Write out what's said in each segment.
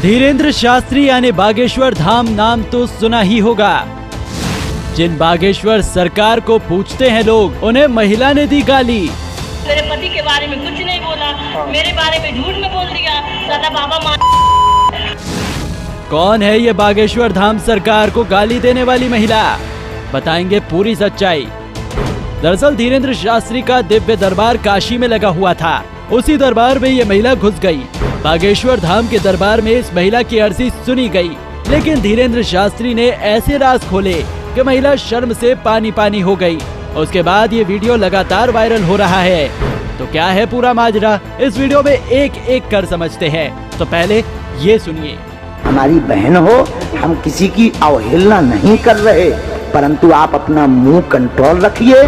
धीरेन्द्र शास्त्री यानी बागेश्वर धाम नाम तो सुना ही होगा। जिन बागेश्वर सरकार को पूछते हैं लोग, उन्हें महिला ने दी गाली। मेरे पति के बारे में कुछ नहीं बोला, मेरे बारे में झूठ में बोल दिया, दादा बाबा कौन है ये बागेश्वर धाम सरकार को गाली देने वाली महिला? बताएंगे पूरी सच्चाई। दरअसल धीरेन्द्र शास्त्री का दिव्य दरबार काशी में लगा हुआ था। उसी दरबार में ये महिला घुस गई। बागेश्वर धाम के दरबार में इस महिला की अर्जी सुनी गई, लेकिन धीरेन्द्र शास्त्री ने ऐसे राज खोले कि महिला शर्म से पानी पानी हो गई। उसके बाद ये वीडियो लगातार वायरल हो रहा है। तो क्या है पूरा माजरा, इस वीडियो में एक एक कर समझते हैं। तो पहले ये सुनिए। हमारी बहन हो, हम किसी की अवहेलना नहीं कर रहे, परंतु आप अपना मुंह कंट्रोल रखिए।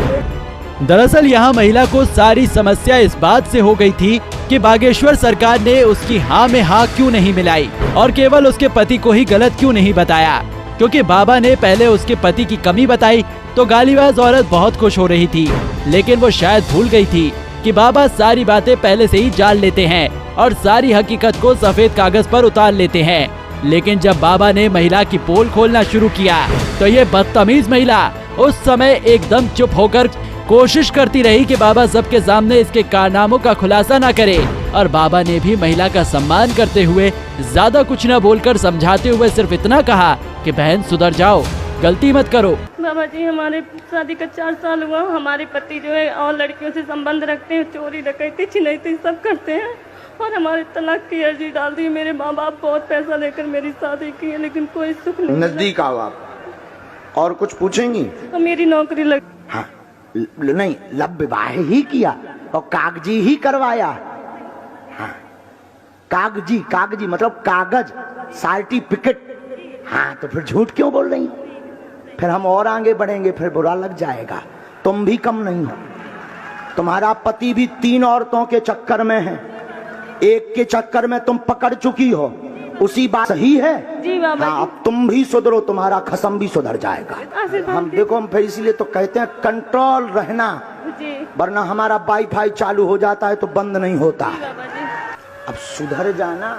दरअसल यहाँ महिला को सारी समस्या इस बात से हो गई थी कि बागेश्वर सरकार ने उसकी हाँ में हाँ क्यों नहीं मिलाई और केवल उसके पति को ही गलत क्यों नहीं बताया। क्योंकि बाबा ने पहले उसके पति की कमी बताई तो गालीबाज औरत बहुत खुश हो रही थी, लेकिन वो शायद भूल गई थी कि बाबा सारी बातें पहले से ही जान लेते हैं और सारी हकीकत को सफेद कागज पर उतार लेते हैं। लेकिन जब बाबा ने महिला की पोल खोलना शुरू किया तो ये बदतमीज महिला उस समय एकदम चुप होकर कोशिश करती रही कि बाबा सबके सामने इसके कारनामों का खुलासा न करे। और बाबा ने भी महिला का सम्मान करते हुए ज्यादा कुछ न बोलकर समझाते हुए सिर्फ इतना कहा कि बहन सुधर जाओ, गलती मत करो। बाबा जी, हमारे शादी का 4 साल हुआ। हमारे पति जो है और लड़कियों से संबंध रखते हैं, चोरी डकैती छिनैती सब करते हैं और हमारे तलाक की अर्जी डाल दी। मेरे माँ बाप बहुत पैसा लेकर मेरी शादी की है, लेकिन कोई सुख नहीं। नजदीक आओ आप। और कुछ पूछेंगी? मेरी नौकरी लग। हाँ, नहीं, लव विवाह ही किया और कागजी ही करवाया। हाँ, कागजी मतलब कागज, सर्टिफिकेट। हाँ, तो फिर झूठ क्यों बोल रही? फिर हम और आगे बढ़ेंगे, फिर बुरा लग जाएगा। तुम भी कम नहीं हो। तुम्हारा पति भी 3 औरतों के चक्कर में है, एक के चक्कर में तुम पकड़ चुकी हो। उसी बात सही है जी बाबा। हाँ, अब तुम भी सुधरो, तुम्हारा खसम भी सुधर जाएगा। हम देखो, हम फिर इसलिए तो कहते हैं कंट्रोल रहना जी, वरना हमारा वाईफाई चालू हो जाता है तो बंद नहीं होता। जी। अब सुधर जाना,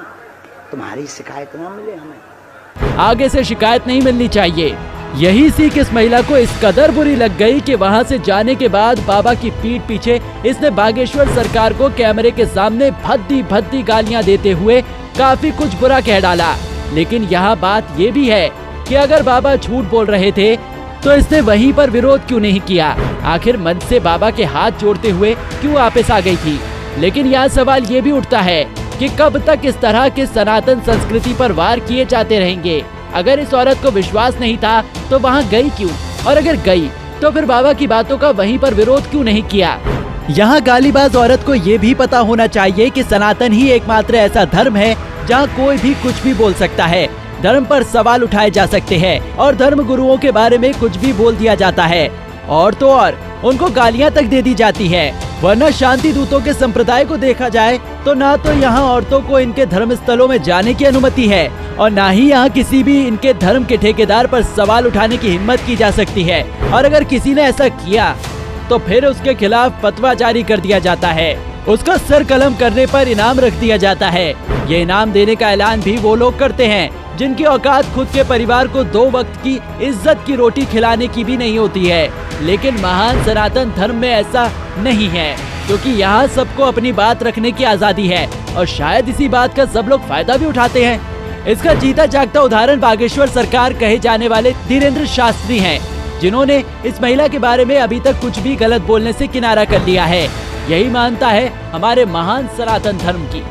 तुम्हारी शिकायत ना मिले हमें। आगे से शिकायत नहीं मिलनी चाहिए। यही सीख इस महिला को इस कदर बुरी लग गई कि वहां से जाने के बाद बाबा की पीठ पीछे इसने बागेश्वर सरकार को कैमरे के सामने भद्दी भद्दी गालियां देते हुए काफी कुछ बुरा कह डाला। लेकिन यहाँ बात ये भी है कि अगर बाबा झूठ बोल रहे थे तो इसने वहीं पर विरोध क्यों नहीं किया? आखिर मन से बाबा के हाथ जोड़ते हुए क्यों वापस आ गई थी? लेकिन यहाँ सवाल ये भी उठता है कि कब तक इस तरह के सनातन संस्कृति पर वार किए जाते रहेंगे? अगर इस औरत को विश्वास नहीं था तो वहाँ गई क्यों? और अगर गई तो फिर बाबा की बातों का वहीं पर विरोध क्यों नहीं किया? यहाँ गालीबाज औरत को ये भी पता होना चाहिए कि सनातन ही एकमात्र ऐसा धर्म है जहाँ कोई भी कुछ भी बोल सकता है। धर्म पर सवाल उठाए जा सकते हैं और धर्म गुरुओं के बारे में कुछ भी बोल दिया जाता है और तो और उनको गालियाँ तक दे दी जाती है। वरना शांति दूतों के संप्रदाय को देखा जाए तो ना तो यहाँ औरतों को इनके धर्म स्थलों में जाने की अनुमति है और ना ही यहाँ किसी भी इनके धर्म के ठेकेदार पर सवाल उठाने की हिम्मत की जा सकती है। और अगर किसी ने ऐसा किया तो फिर उसके खिलाफ फतवा जारी कर दिया जाता है। उसका सर कलम करने पर इनाम रख दिया जाता है। ये इनाम देने का ऐलान भी वो लोग करते हैं जिनकी औकात खुद के परिवार को 2 वक्त की इज्जत की रोटी खिलाने की भी नहीं होती है। लेकिन महान सनातन धर्म में ऐसा नहीं है, क्योंकि यहाँ सबको अपनी बात रखने की आजादी है और शायद इसी बात का सब लोग फायदा भी उठाते हैं। इसका जीता जागता उदाहरण बागेश्वर सरकार कहे जाने वाले धीरेन्द्र शास्त्री हैं, जिन्होंने इस महिला के बारे में अभी तक कुछ भी गलत बोलने से किनारा कर लिया है। यही मानता है हमारे महान सनातन धर्म की।